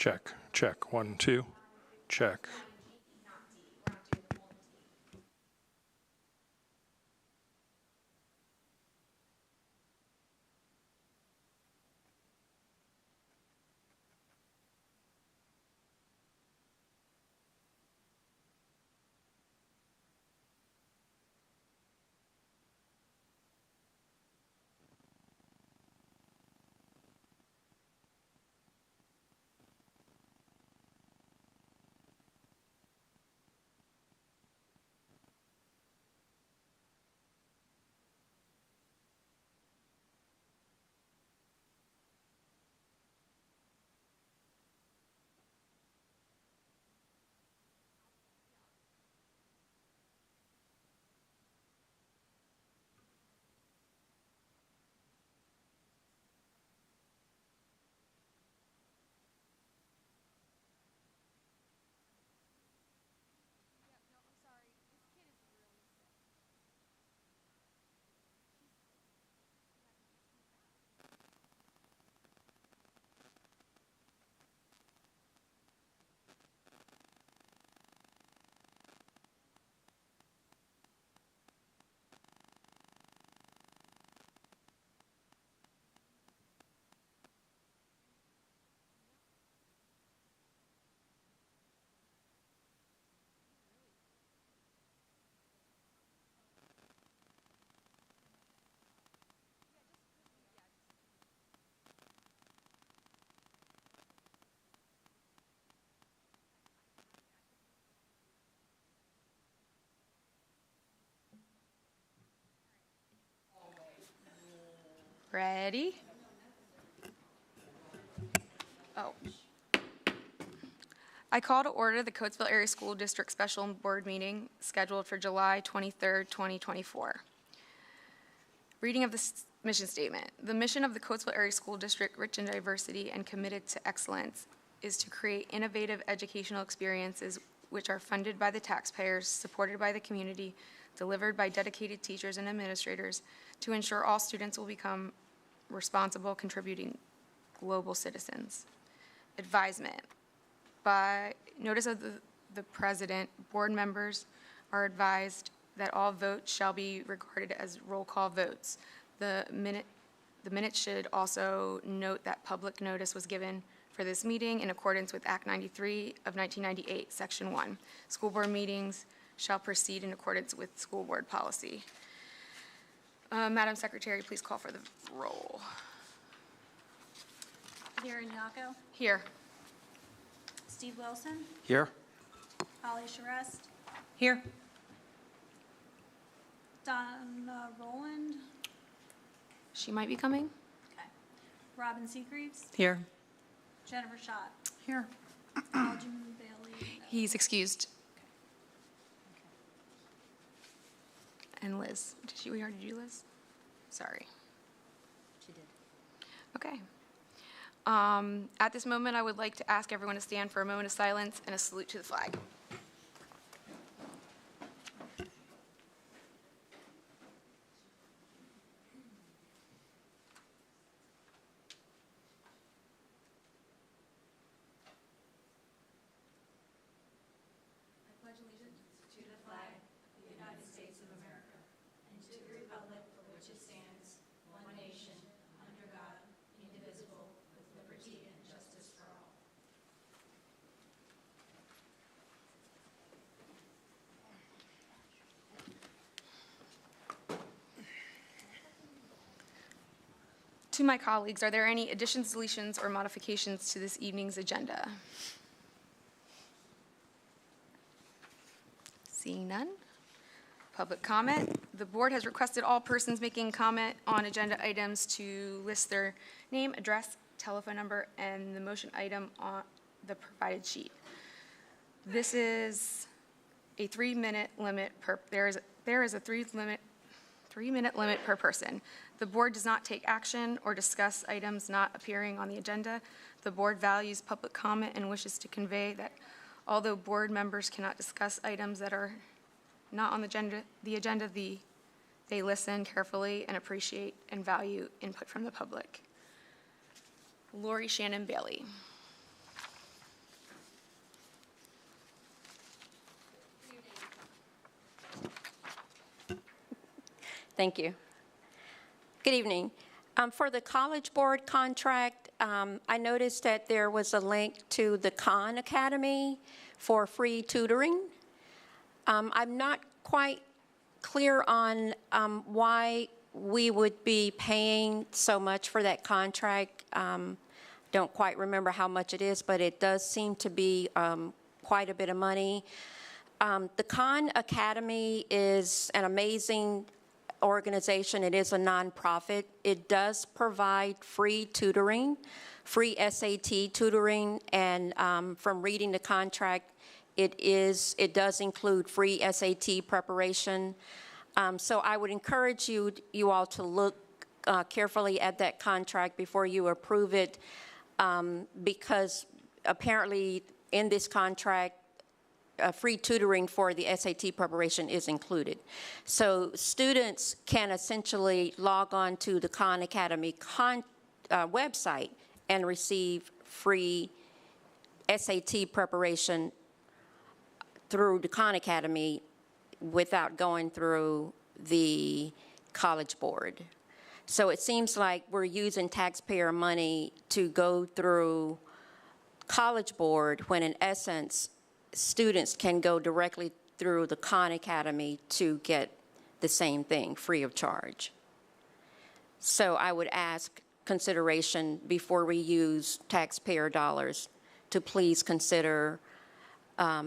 Check, check, 1, 2, check. Ready? Oh. I call to order the Coatesville Area School District Special Board Meeting scheduled for July 23rd, 2024. Reading of the mission statement. The mission of the Coatesville Area School District, rich in diversity and committed to excellence, is to create innovative educational experiences which are funded by the taxpayers, supported by the community, delivered by dedicated teachers and administrators, to ensure all students will become responsible, contributing global citizens. Advisement. By notice of the president, board members are advised that all votes shall be regarded as roll call votes. The minutes should also note that public notice was given for this meeting in accordance with Act 93 of 1998, Section 1. School board meetings shall proceed in accordance with school board policy. Madam Secretary, please call for the roll. Darren Yako. Here. Steve Wilson. Here. Holly Charest. Here. Donna Rowland. She might be coming. Okay. Robin Seagreaves. Here. Jennifer Schott. Here. Alden Bailey. No. He's excused. And Liz. We already do Liz? Sorry. She did. Okay. At this moment, I would like to ask everyone to stand for a moment of silence and a salute to the flag. To my colleagues, are there any additions, deletions, or modifications to this evening's agenda? Seeing none. Public comment. The board has requested all persons making comment on agenda items to list their name, address, telephone number, and the motion item on the provided sheet. This is a 3-minute limit per, there is a 3-minute limit per person. The board does not take action or discuss items not appearing on the agenda. The board values public comment and wishes to convey that although board members cannot discuss items that are not on the agenda, they listen carefully and appreciate and value input from the public. Lori Shannon Bailey. Thank you. Good evening. For the College Board contract, I noticed that there was a link to the Khan Academy for free tutoring. I'm not quite clear on why we would be paying so much for that contract. Don't quite remember how much it is, but it does seem to be quite a bit of money. The Khan Academy is an amazing organization. It is a nonprofit. It does provide free tutoring, free SAT tutoring, and from reading the contract, it does include free SAT preparation. So I would encourage you all to look carefully at that contract before you approve it, because apparently in this contract, free tutoring for the SAT preparation is included. So students can essentially log on to the Khan Academy website and receive free SAT preparation through the Khan Academy without going through the College Board. So it seems like we're using taxpayer money to go through College Board when in essence students can go directly through the Khan Academy to get the same thing free of charge. So I would ask consideration before we use taxpayer dollars to please consider.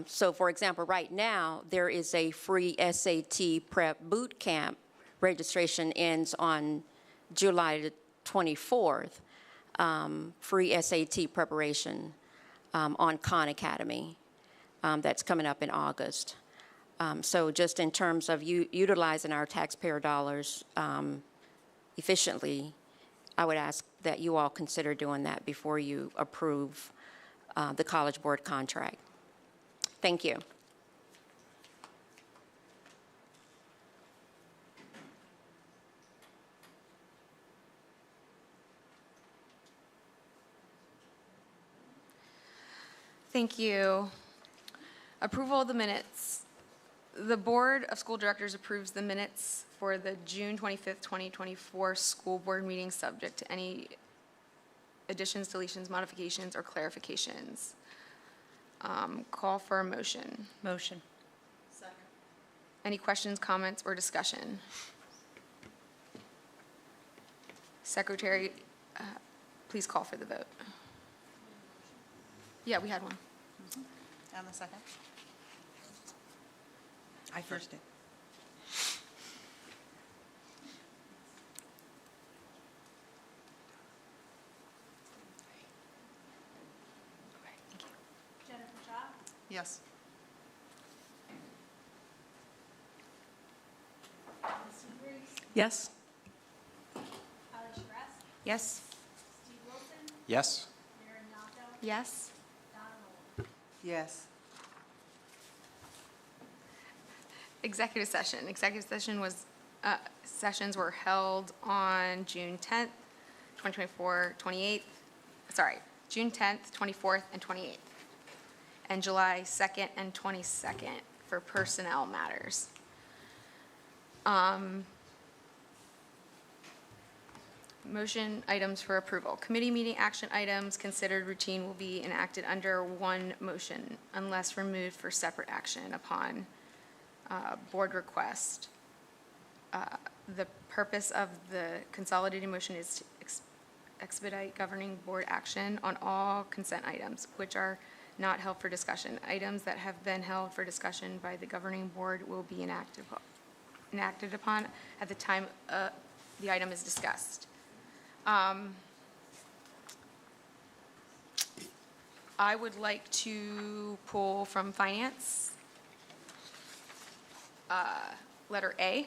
So for example, right now there is a free SAT prep boot camp. Registration ends on July the 24th. Free SAT preparation on Khan Academy. That's coming up in August. So just in terms of utilizing our taxpayer dollars efficiently, I would ask that you all consider doing that before you approve the College Board contract. Thank you. Thank you. Approval of the minutes. The Board of School Directors approves the minutes for the June 25th, 2024 school board meeting subject to any additions, deletions, modifications, or clarifications. Call for a motion. Motion. Any questions, comments, or discussion? Secretary, please call for the vote. Yeah, we had one. And the second? I first did. Jennifer Shaw, Yes. Robin Seagraves, Yes. Ally Shrest, Yes. Steve Wilson, Yes. Mary Naldo, Yes? Donna Nolan. Yes. Executive session. Executive session was, sessions were held on June 10th, 2024, 28th, sorry, June 10th, 24th, and 28th, and July 2nd and 22nd for personnel matters. Motion items for approval. Committee meeting action items considered routine will be enacted under one motion unless removed for separate action upon board request. The purpose of the consolidated motion is to expedite governing board action on all consent items, which are not held for discussion. Items that have been held for discussion by the governing board will be enacted upon at the time the item is discussed. I would like to pull from finance, letter A,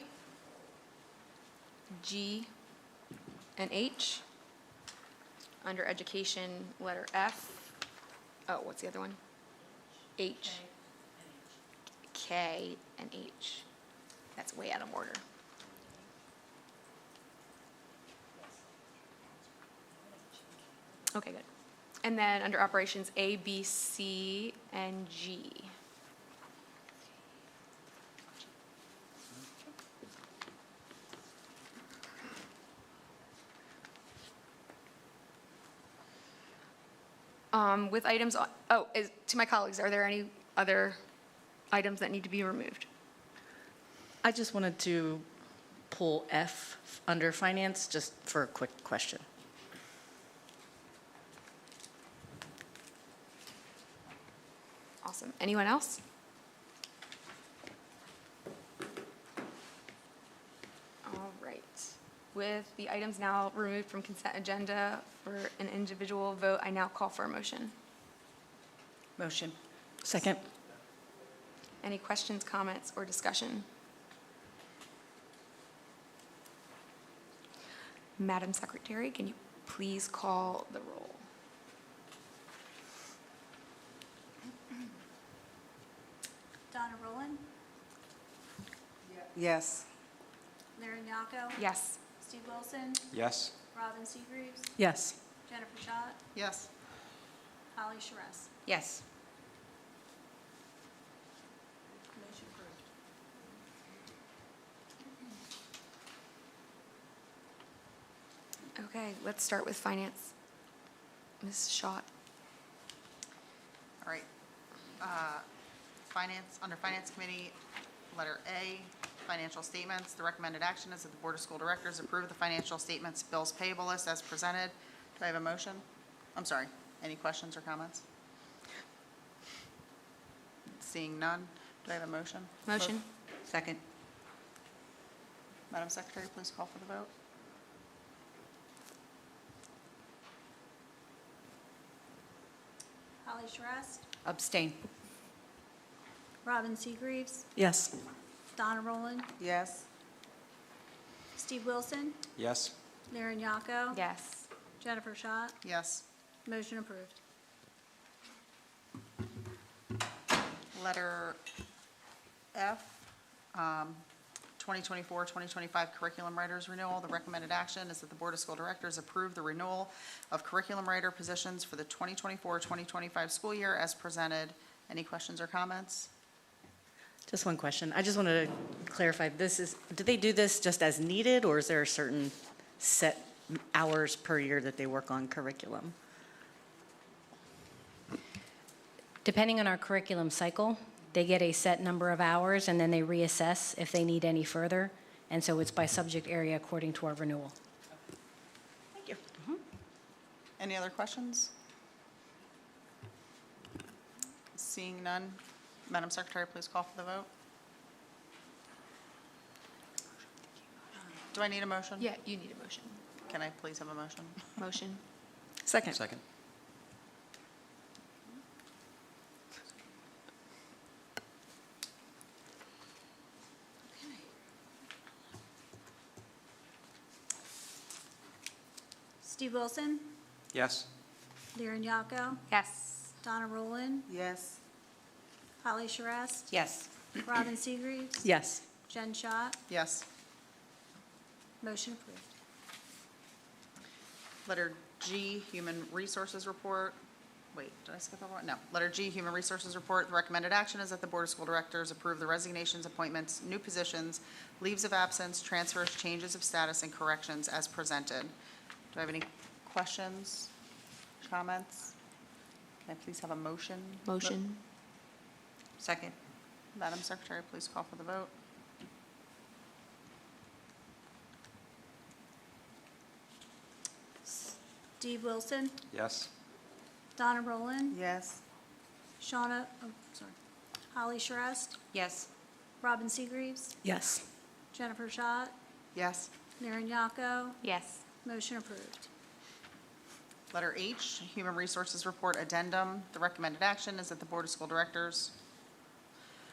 G, and H. Under education, letter F. Oh, what's the other one? H. K and H. That's way out of order. Okay, good. And then under operations, A, B, C, and G. With items, to my colleagues, are there any other items that need to be removed? I just wanted to pull F under finance, just for a quick question. Awesome. Anyone else? All right. With the items now removed from consent agenda for an individual vote, I now call for a motion. Motion. Second. Any questions, comments, or discussion? Madam Secretary, can you please call the roll? Donna Rowland, Yes. Larry Nyako. Yes. Steve Wilson, Yes. Robin Seagreaves, Yes. Jennifer Schott, Yes. Holly Charess. Yes. Motion approved. Okay, let's start with finance. Ms. Schott. All right. Finance, under Finance Committee, letter A, financial statements. The recommended action is that the Board of School Directors approve the financial statements, bills payable list as presented. Do I have a motion? I'm sorry, any questions or comments? Seeing none, do I have a motion? Motion. Second. Madam Secretary, please call for the vote. Holly Charess, Abstain. Robin Seagreaves, Yes. Donna Rowland, Yes. Steve Wilson, Yes. Larry Nyako. Yes. Jennifer Schott. Yes. Motion approved. Letter F, 2024-2025 curriculum writers renewal. The recommended action is that the Board of School Directors approve the renewal of curriculum writer positions for the 2024-2025 school year as presented. Any questions or comments? Just one question. I just wanted to clarify, do they do this just as needed, or is there a certain set hours per year that they work on curriculum? Depending on our curriculum cycle, they get a set number of hours, and then they reassess if they need any further. And so it's by subject area according to our renewal. Thank you. Any other questions? Seeing none, Madam Secretary, please call for the vote. Do I need a motion? Yeah, you need a motion. Can I please have a motion? Motion. Second. Second. Steve Wilson, Yes. Larry Nyako, Yes. Donna Rowland, Yes. Holly Charess, Yes. Robin Seagreaves, Yes. Jen Schott. Yes. Motion approved. Letter G, Human Resources Report. Wait, did I skip over one? No. Letter G, Human Resources Report. The recommended action is that the Board of School Directors approve the resignations, appointments, new positions, leaves of absence, transfers, changes of status, and corrections as presented. Do I have any questions, comments? Can I please have a motion? Motion. Second. Madam Secretary, please call for the vote. Steve Wilson, Yes. Donna Rowland, Yes. Holly Charess, Yes. Robin Seagreaves, Yes. Jennifer Schott, Yes. Larry Nyako. Yes. Motion approved. Letter H, Human Resources Report Addendum. The recommended action is that the Board of School Directors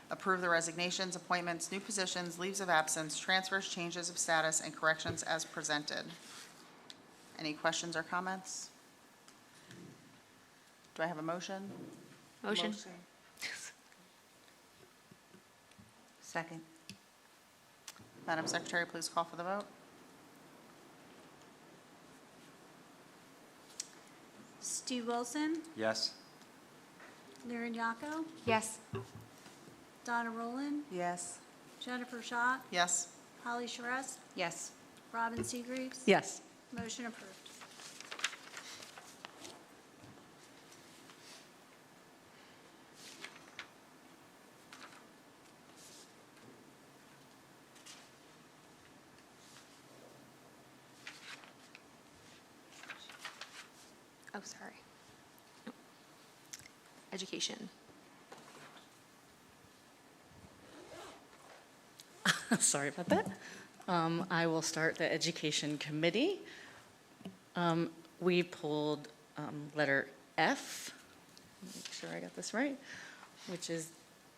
approve the resignations, appointments, new positions, leaves of absence, transfers, changes of status, and corrections as presented. Any questions or comments? Do I have a motion? Motion. Second. Madam Secretary, please call for the vote. Steve Wilson, Yes. Larry Nyako, Yes. Donna Rowland, Yes. Jennifer Schott, Yes. Holly Charess, Yes. Robin Seagreaves. Yes. Motion approved. Oh, sorry. No. Education. Sorry about that. I will start the Education Committee. We pulled letter F, make sure I got this right, which is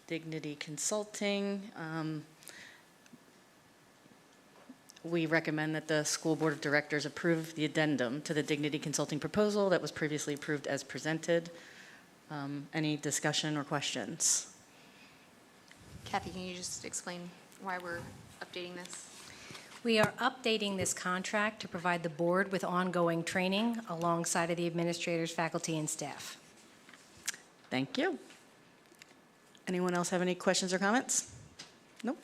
Dignity Consulting. We recommend that the School Board of Directors approve the addendum to the Dignity Consulting proposal that was previously approved as presented. Any discussion or questions? Kathy, can you just explain why we're updating this? We are updating this contract to provide the board with ongoing training alongside of the administrators, faculty, and staff. Thank you. Anyone else have any questions or comments? Nope.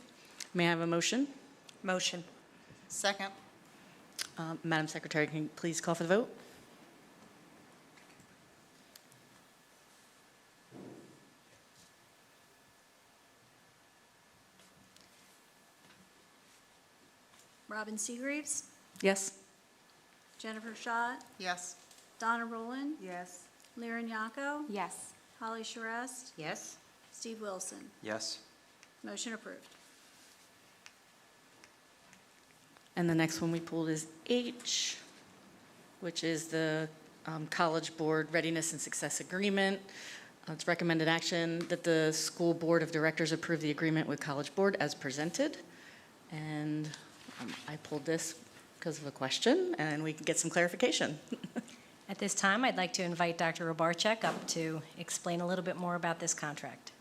May I have a motion? Motion. Second. Madam Secretary, can you please call for the vote? Robin Seagreaves, Yes? Jennifer Schott, Yes. Donna Roland, Yes. Lyran Yako, Yes. Holly Charest, Yes. Steve Wilson. Yes. Motion approved. And the next one we pulled is H, which is the College Board Readiness and Success Agreement. It's recommended action that the School Board of Directors approve the agreement with College Board as presented. And I pulled this because of a question, and we can get some clarification. At this time, I'd like to invite Dr. Robarczyk up to explain a little bit more about this contract.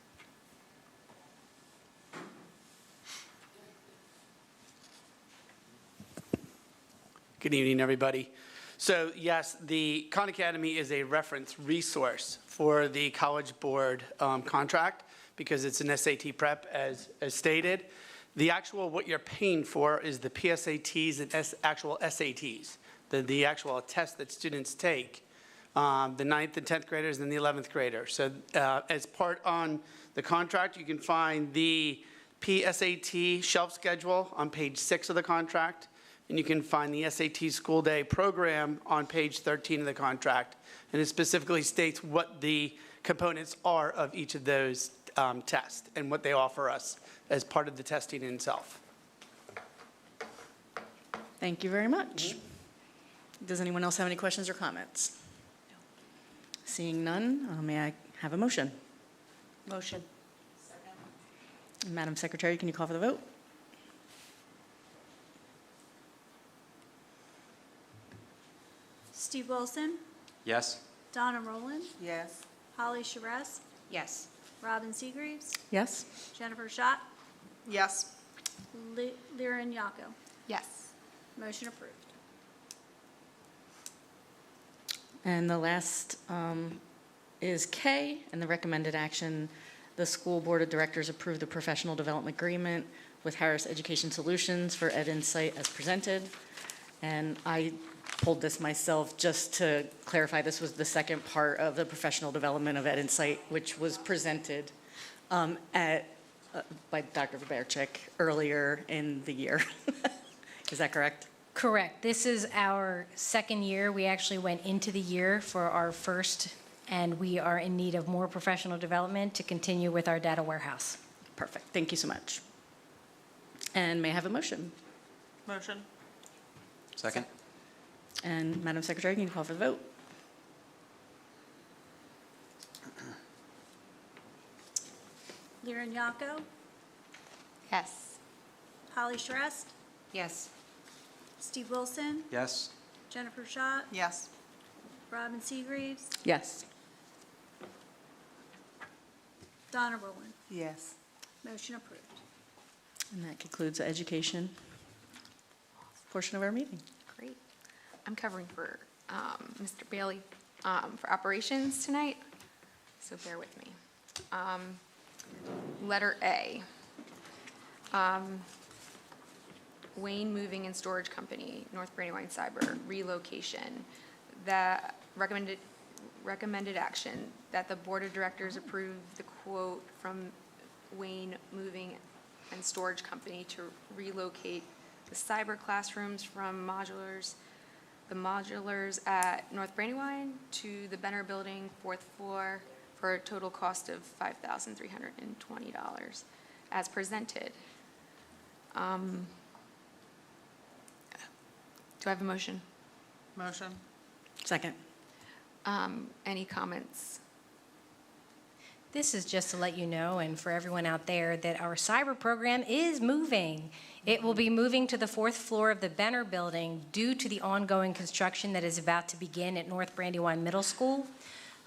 Good evening, everybody. So yes, the Khan Academy is a reference resource for the College Board contract because it's an SAT prep as stated. The actual, what you're paying for is the PSATs and actual SATs, the actual test that students take, the 9th and 10th graders and the 11th graders. So as part on the contract, you can find the PSAT shelf schedule on page 6 of the contract, and you can find the SAT school day program on page 13 of the contract. And it specifically states what the components are of each of those tests and what they offer us as part of the testing itself. Thank you very much. Does anyone else have any questions or comments? Seeing none, may I have a motion? Motion. Madam Secretary, can you call for the vote? Steve Wilson, Yes. Donna Roland, Yes. Holly Charest, Yes. Robin Seagreaves, Yes? Jennifer Schott, Yes. Lyran Yako. Yes. Motion approved. And the last is K, and the recommended action, the School Board of Directors approve the professional development agreement with Harris Education Solutions for Ed Insight as presented. And I pulled this myself just to clarify, this was the second part of the professional development of Ed Insight, which was presented by Dr. Robarczyk earlier in the year. Is that correct? Correct. This is our second year. We actually went into the year for our first, and we are in need of more professional development to continue with our data warehouse. Perfect. Thank you so much. And may I have a motion? Motion. Second? And Madam Secretary, can you call for the vote? Lyran Yako, Yes. Holly Charest, Yes. Steve Wilson, Yes. Jennifer Schott, Yes. Robin Seagreaves, Yes. Donna Roland. Yes. Motion approved. And that concludes the education portion of our meeting. Great. I'm covering for Mr. Bailey for operations tonight, so bear with me. Letter A. Wayne Moving and Storage Company, North Brandywine Cyber, relocation. That recommended action that the Board of Directors approve the quote from Wayne Moving and Storage Company to relocate the cyber classrooms from modulars the modulars at North Brandywine to the Benner Building, 4th floor, for a total cost of $5,320 as presented. Do I have a motion? Motion. Second. Any comments? This is just to let you know, and for everyone out there, that our cyber program is moving. It will be moving to the 4th floor of the Benner Building due to the ongoing construction that is about to begin at North Brandywine Middle School.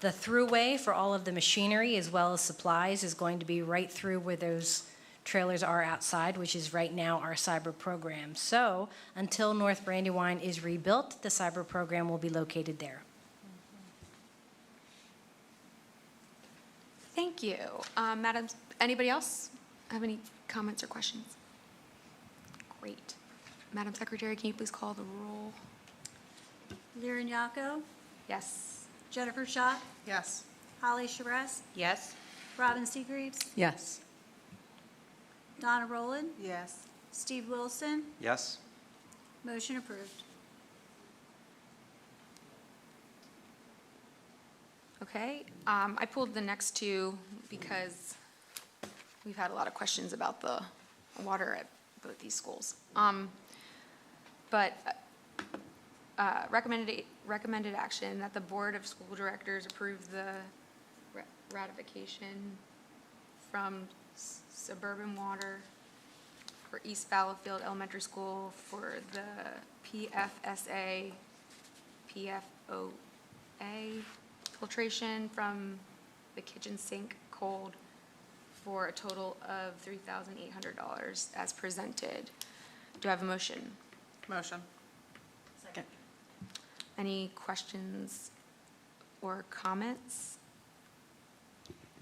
The throughway for all of the machinery as well as supplies is going to be right through where those trailers are outside, which is right now our cyber program. So until North Brandywine is rebuilt, the cyber program will be located there. Thank you. Madam, anybody else have any comments or questions? Great. Madam Secretary, can you please call the roll? Lyrian Yako, Yes. Jennifer Schott, Yes. Holly Shabazz, Yes. Robin Seagreaves, Yes. Donna Rowland, Yes. Steve Wilson, Yes. motion approved. Okay, I pulled the next two because we've had a lot of questions about the water at both these schools. But recommended action that the Board of School Directors approve the ratification from Suburban Water for East Fallowfield Elementary School for the PFSA, PFOA filtration from the kitchen sink cold for a total of $3,800 as presented. Do I have a motion? Motion. Second. Any questions or comments?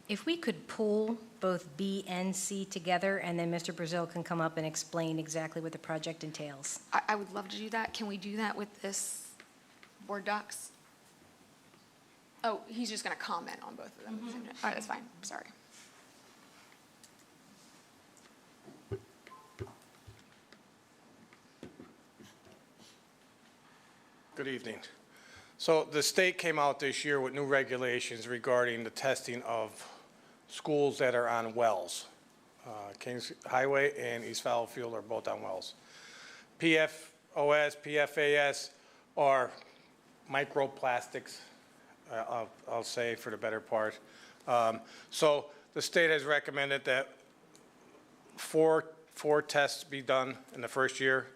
If we could pool both B and C together, and then Mr. Brazil can come up and explain exactly what the project entails. I would love to do that. Can we do that with this board docs? Oh, he's just going to comment on both of them. All right, that's fine. Sorry. Good evening. So the state came out this year with new regulations regarding the testing of schools that are on wells. Kings Highway and East Fallowfield are both on wells. PFOS, PFAS are microplastics, I'll say for the better part. So the state has recommended that four tests be done in the first year.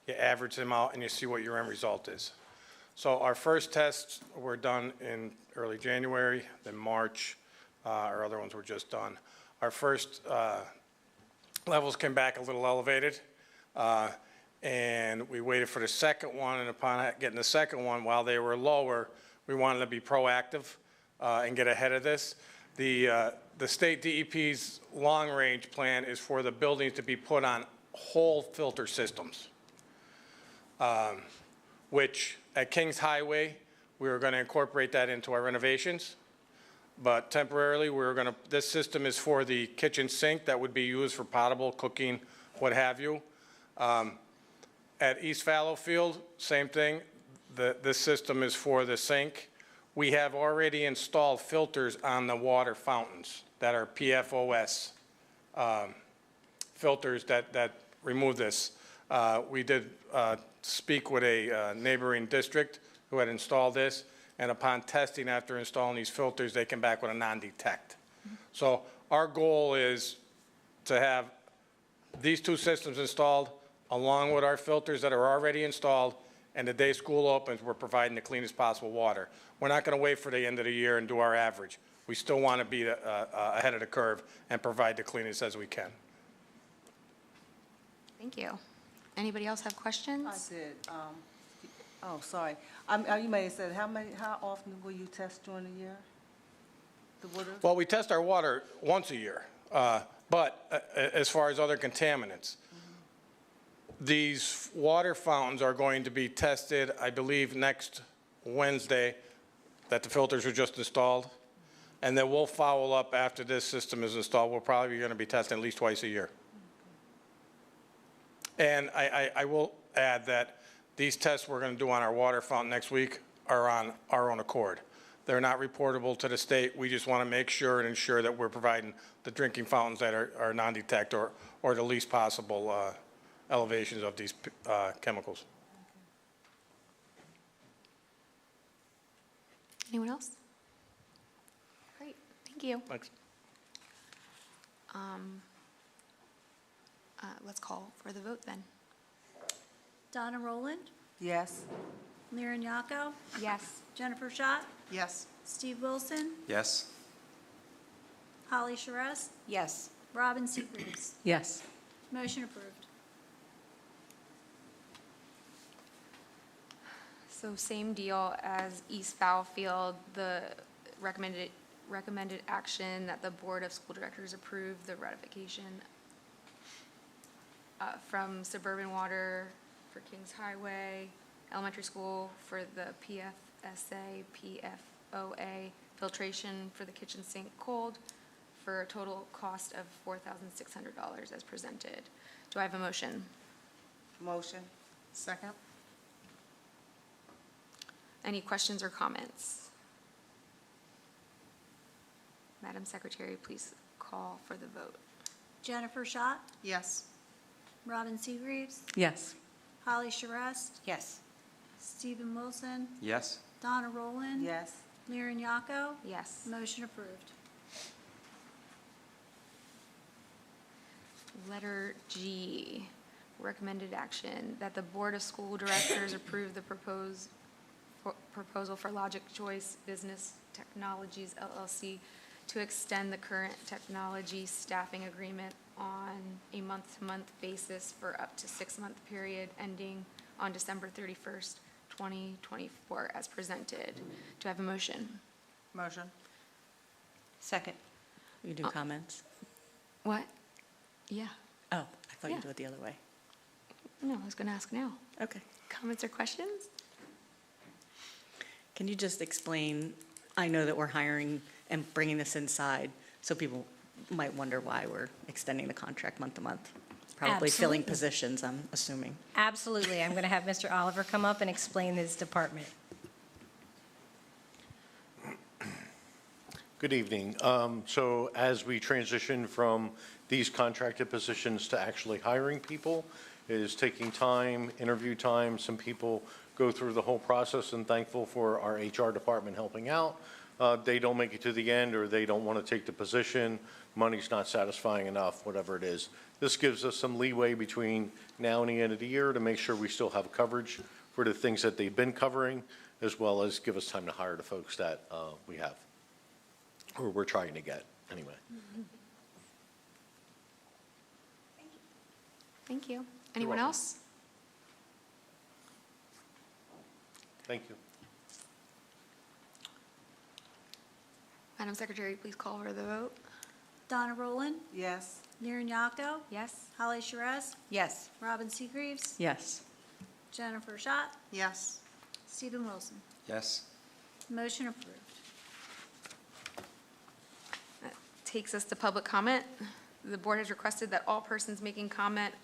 You average them out and you see what your end result is. So our first tests were done in early January, then March. Our other ones were just done. Our first levels came back a little elevated, and we waited for the second one, and upon getting the second one, while they were lower, we wanted to be proactive and get ahead of this. The state DEP's long-range plan is for the buildings to be put on whole filter systems, which at Kings Highway, we were going to incorporate that into our renovations. But temporarily, this system is for the kitchen sink that would be used for potable cooking, what have you. At East Fallowfield, same thing. This system is for the sink. We have already installed filters on the water fountains that are PFOS filters that remove this. We did speak with a neighboring district who had installed this, and upon testing after installing these filters, they came back with a non-detect. So our goal is to have these two systems installed along with our filters that are already installed, and the day school opens, we're providing the cleanest possible water. We're not going to wait for the end of the year and do our average. We still want to be ahead of the curve and provide the cleanest as we can. Thank you. Anybody else have questions? I did. Oh, sorry. You may have said, how often will you test during the year? The water? Well, we test our water once a year, but as far as other contaminants, these water fountains are going to be tested, I believe, next Wednesday, that the filters are just installed. And then we'll follow up after this system is installed. We're probably going to be testing at least twice a year. And I will add that These tests we're going to do on our water fountain next week are on our own accord. They're not reportable to the state. We just want to make sure and ensure that we're providing the drinking fountains that are non-detect or the least possible elevations of these chemicals. Anyone else? Great, thank you. Thanks. Let's call for the vote then. Donna Roland, Yes. Lyran Yocco, Yes. Jennifer Schott, Yes. Steve Wilson, Yes. Holly Charest, Yes. Robin Seegreaves. Yes. Motion approved. So same deal as East Fowlefield, the recommended action that the Board of School Directors approve the ratification from Suburban Water for Kings Highway Elementary School for the PFSA, PFOA filtration for the kitchen sink cold for a total cost of $4,600 as presented. Do I have a motion? Motion. Second? Any questions or comments? Madam Secretary, please call for the vote. Jennifer Schott, Yes. Robin Seegreaves, Yes. Holly Charest, Yes. Stephen Wilson, Yes. Donna Roland, Yes. Lyran Yocco. Yes. Motion approved. Letter G, recommended action that the Board of School Directors approve the proposal for Logic Choice Business Technologies LLC to extend the current technology staffing agreement on a month-to-month basis for up to 6-month period ending on December 31st, 2024, as presented. Do I have a motion? Motion. Second. You do comments? What? Yeah. Oh, I thought Yeah. you'd do it the other way. No, I was going to ask now. Okay. Comments or questions? Can you just explain, I know that we're hiring and bringing this inside, so people might wonder why we're extending the contract month to month. Probably filling Absolutely. positions, I'm assuming. Absolutely. I'm going to have Mr. Oliver come up and explain this department. Good evening. So as we transition from these contracted positions to actually hiring people, it is taking time, interview time. Some people go through the whole process, and thankful for our HR department helping out. They don't make it to the end, or they don't want to take the position, money's not satisfying enough, whatever it is. This gives us some leeway between now and the end of the year to make sure we still have coverage for the things that they've been covering, as well as give us time to hire the folks that we have, or we're trying to get, anyway. Thank you. Anyone welcome. else? Thank you. Madam Secretary, please call for the vote. Donna Roland, Yes. Lyran Yocco, Yes. Holly Charest, Yes. Robin Seegreaves, Yes. Jennifer Schott, Yes. Stephen Wilson. Yes. Motion approved. That takes us to public comment. The board has requested that all persons making comments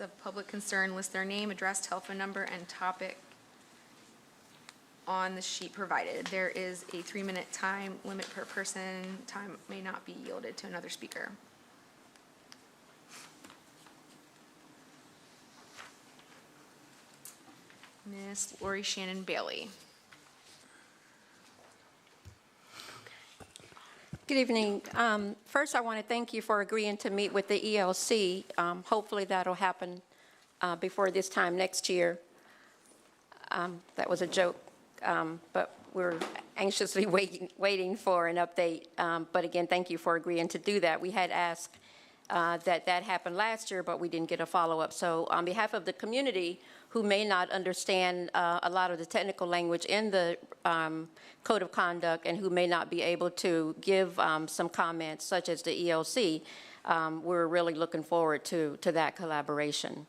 of public concern list their name, address, telephone number, and topic on the sheet provided. There is a 3-minute time limit per person. Time may not be yielded to another speaker. Miss Lori Shannon Bailey. Good evening. First, I want to thank you for agreeing to meet with the ELC. Hopefully, that'll happen before this time next year. That was a joke, but we're anxiously waiting for an update. But again, thank you for agreeing to do that. We had asked that happened last year, but we didn't get a follow-up. So on behalf of the community who may not understand a lot of the technical language in the Code of Conduct and who may not be able to give some comments, such as the ELC, we're really looking forward to that collaboration.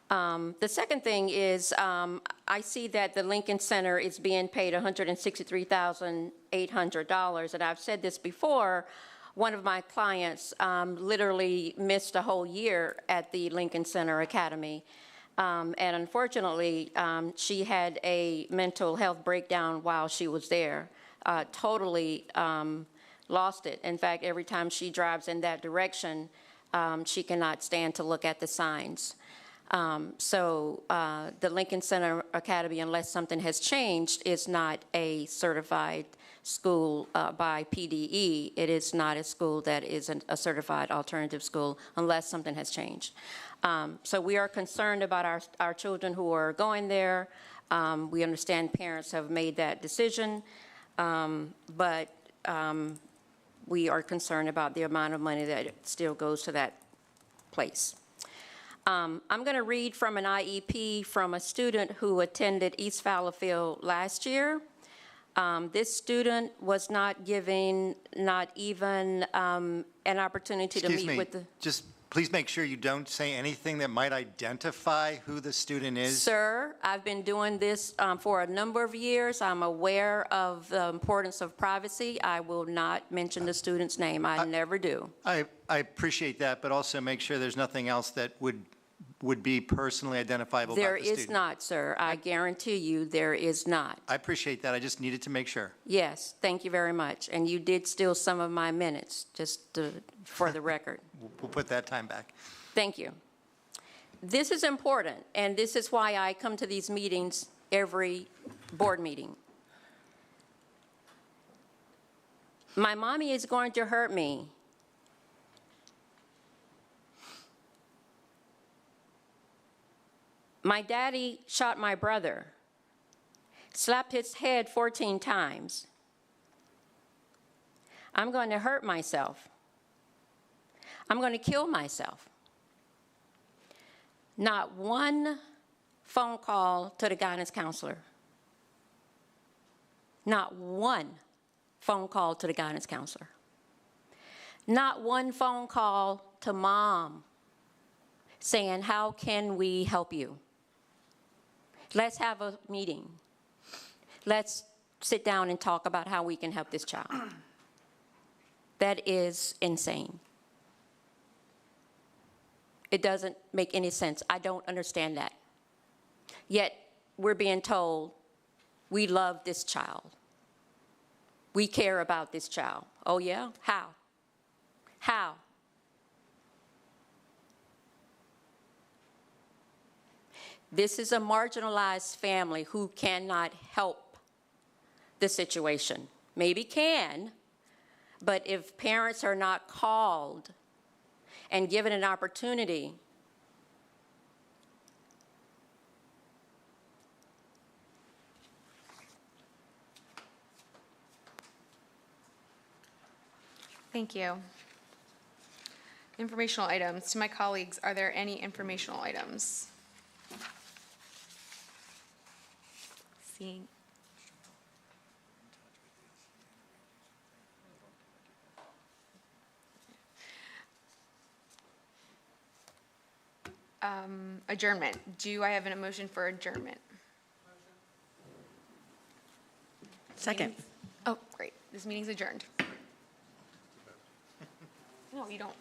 The second thing is I see that the Lincoln Center is being paid $163,800, and I've said this before. One of my clients literally missed a whole year at the Lincoln Center Academy. And unfortunately, she had a mental health breakdown while she was there, totally lost it. In fact, every time she drives in that direction, she cannot stand to look at the signs. So the Lincoln Center Academy, unless something has changed, is not a certified school by PDE. It is not a school that is a certified alternative school unless something has changed. So we are concerned about our children who are going there. We understand parents have made that decision, but we are concerned about the amount of money that still goes to that place. I'm going to read from an IEP from a student who attended East Fallowfield last year. This student was not given not even an opportunity to meet with the... Just please make sure you don't say anything that might identify who the student is. Sir, I've been doing this for a number of years. I'm aware of the importance of privacy. I will not mention the student's name. I never do. I appreciate that, but also make sure there's nothing else that would be personally identifiable about There the student. is not, sir. I guarantee you there is not. I appreciate that. I just needed to make sure. Yes, thank you very much. And you did steal some of my minutes, just for the record. We'll put that time back. Thank you. This is important, and this is why I come to these meetings every board meeting. My mommy is going to hurt me. My daddy shot my brother, slapped his head 14 times. I'm going to hurt myself. I'm going to kill myself. Not one phone call to the guidance counselor. Not one phone call to the guidance counselor. Not one phone call to mom saying, how can we help you? Let's have a meeting. Let's sit down and talk about how we can help this child. That is insane. It doesn't make any sense. I don't understand that. Yet, we're being told we love this child. We care about this child. Oh, yeah? How? How? This is a marginalized family who cannot help the situation. Maybe can, but if parents are not called and given an opportunity, Thank you. Informational items. To my colleagues, are there any informational items? Seeing. Adjournment. Do I have a motion for adjournment? Second. Oh, great. This meeting's adjourned. No, you don't.